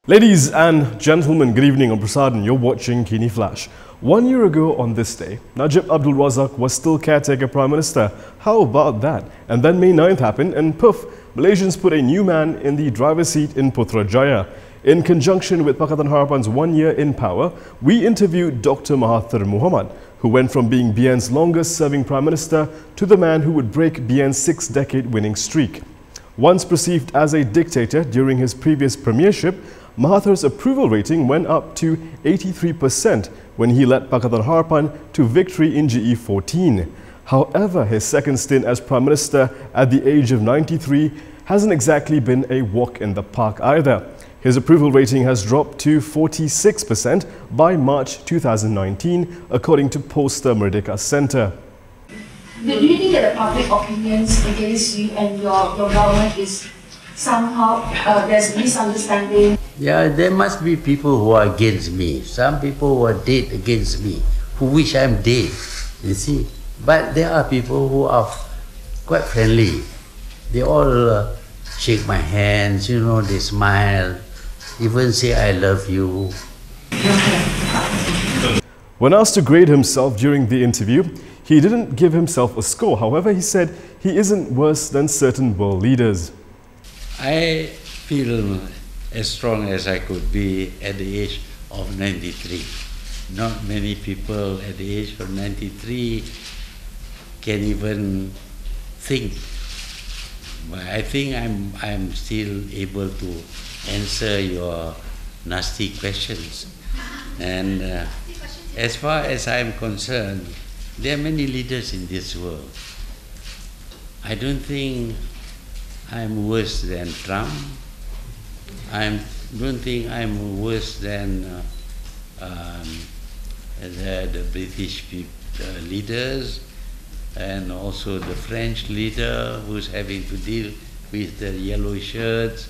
Ladies and gentlemen, good evening. I'm Prasad and you're watching KiniFlash. 1 year ago on this day, Najib Abdul Razak was still caretaker Prime Minister. How about that? And then May 9th happened and poof, Malaysians put a new man in the driver's seat in Putrajaya. In conjunction with Pakatan Harapan's 1 year in power, we interviewed Dr. Mahathir Mohamad, who went from being BN's longest serving Prime Minister to the man who would break BN's 6-decade winning streak. Once perceived as a dictator during his previous premiership, Mahathir's approval rating went up to 83% when he led Pakatan Harapan to victory in GE14. However, his second stint as Prime Minister at the age of 93 hasn't exactly been a walk in the park either. His approval rating has dropped to 46% by March 2019, according to pollster Merdeka Centre. Do you think that the public opinions against you and your government is somehow there's misunderstanding? Yeah, there must be people who are against me. Some people who are dead against me, who wish I'm dead, you see. But there are people who are quite friendly. They all shake my hands, you know, they smile, even say I love you. When asked to grade himself during the interview, he didn't give himself a score. However, he said he isn't worse than certain world leaders. I feel as strong as I could be at the age of 93. Not many people at the age of 93 can even think. But I think I'm still able to answer your nasty questions. And as far as I'm concerned, there are many leaders in this world. I don't think I'm worse than Trump. I don't think I'm worse than the British leaders, and also the French leader who's having to deal with the yellow shirts,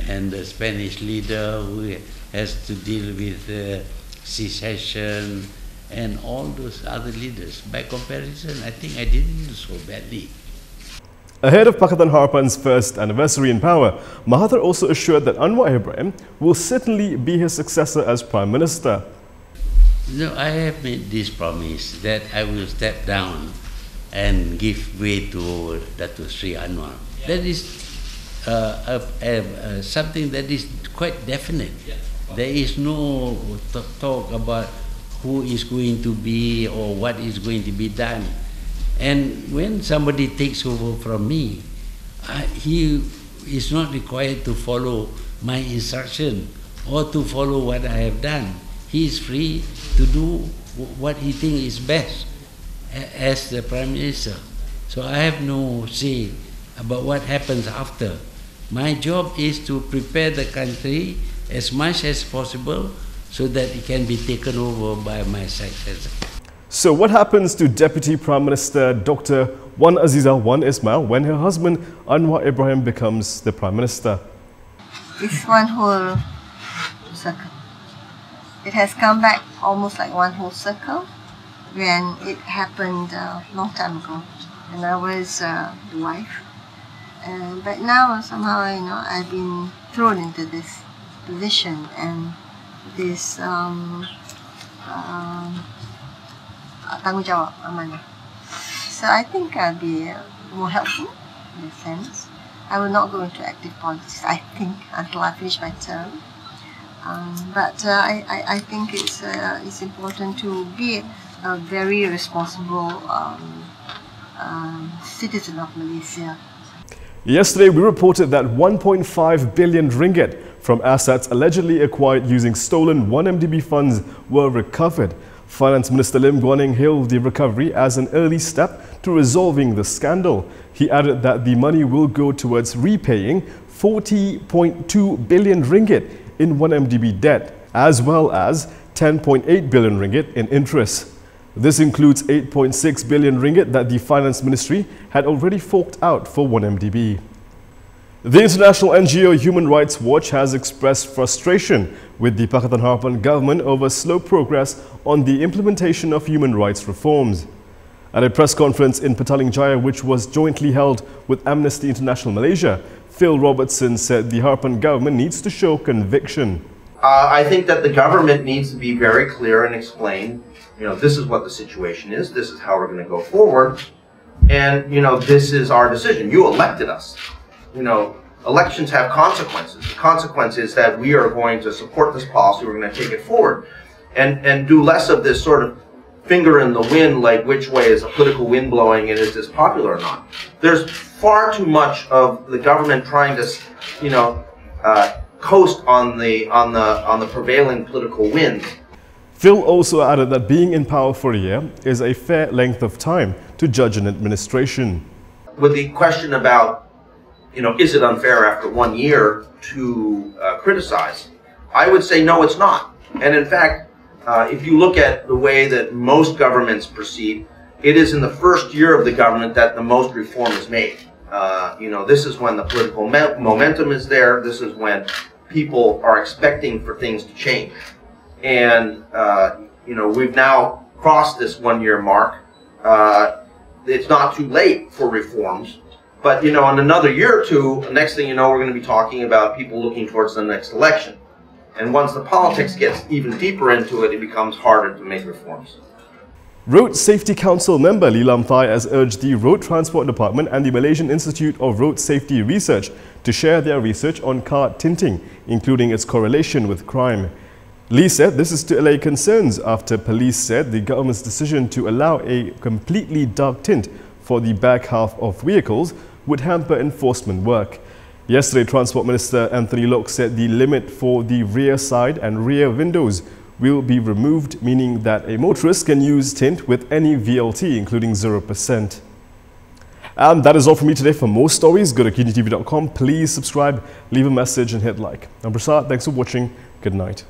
and the Spanish leader who has to deal with secession, and all those other leaders. By comparison, I think I didn't do so badly. Ahead of Pakatan Harapan's first anniversary in power, Mahathir also assured that Anwar Ibrahim will certainly be his successor as Prime Minister. No, I have made this promise that I will step down and give way to Dato' Sri Anwar. That is something that is quite definite. There is no talk about who is going to be or what is going to be done. And when somebody takes over from me, he is not required to follow my instruction or to follow what I have done. He is free to do what he thinks is best as the Prime Minister. So I have no say about what happens after. My job is to prepare the country as much as possible so that it can be taken over by my successor. So what happens to Deputy Prime Minister Dr. Wan Azizah Wan Ismail when her husband Anwar Ibrahim becomes the Prime Minister? It's one whole circle. It has come back almost like one whole circle when it happened a long time ago, and I was the wife. But now somehow, you know, I've been thrown into this position and this tanggungjawab amanah. So I think I'll be more helpful in a sense. I will not go into active politics, I think, until I finish my term. But I think it's important to be a very responsible citizen of Malaysia. Yesterday, we reported that 1.5 billion ringgit from assets allegedly acquired using stolen 1MDB funds were recovered. Finance Minister Lim Guan Eng hailed the recovery as an early step to resolving the scandal. He added that the money will go towards repaying 40.2 billion ringgit in 1MDB debt, as well as 10.8 billion ringgit in interest. This includes 8.6 billion ringgit that the Finance Ministry had already forked out for 1MDB. The international NGO Human Rights Watch has expressed frustration with the Pakatan Harapan government over slow progress on the implementation of human rights reforms. At a press conference in Petaling Jaya, which was jointly held with Amnesty International Malaysia, Phil Robertson said the Harapan government needs to show conviction. I think that the government needs to be very clear and explain, this is what the situation is, this is how we're going to go forward, and, this is our decision. You elected us. Elections have consequences. The consequence is that we are going to support this policy, we're going to take it forward, and do less of this sort of finger in the wind, like which way is a political wind blowing and is this popular or not. There's far too much of the government trying to, coast on the prevailing political wind. Phil also added that being in power for a year is a fair length of time to judge an administration. With the question about, is it unfair after 1 year to criticize, I would say no, it's not. And in fact, if you look at the way that most governments proceed, it is in the first year of the government that the most reform is made. This is when the political momentum is there. This is when people are expecting for things to change. And, we've now crossed this 1 year mark. It's not too late for reforms. But, in another year or two, the next thing you know, we're going to be talking about people looking towards the next election. And once the politics gets even deeper into it, it becomes harder to make reforms. Road Safety Council member Lee Lam Thai has urged the Road Transport Department and the Malaysian Institute of Road Safety Research to share their research on car tinting, including its correlation with crime. Lee said this is to allay concerns after police said the government's decision to allow a completely dark tint for the back half of vehicles would hamper enforcement work. Yesterday, Transport Minister Anthony Loke said the limit for the rear side and rear windows will be removed, meaning that a motorist can use tint with any VLT, including 0%. And that is all from me today. For more stories, go to KiniTV.com. Please subscribe, leave a message and hit like. I'm Prasad. Thanks for watching. Good night.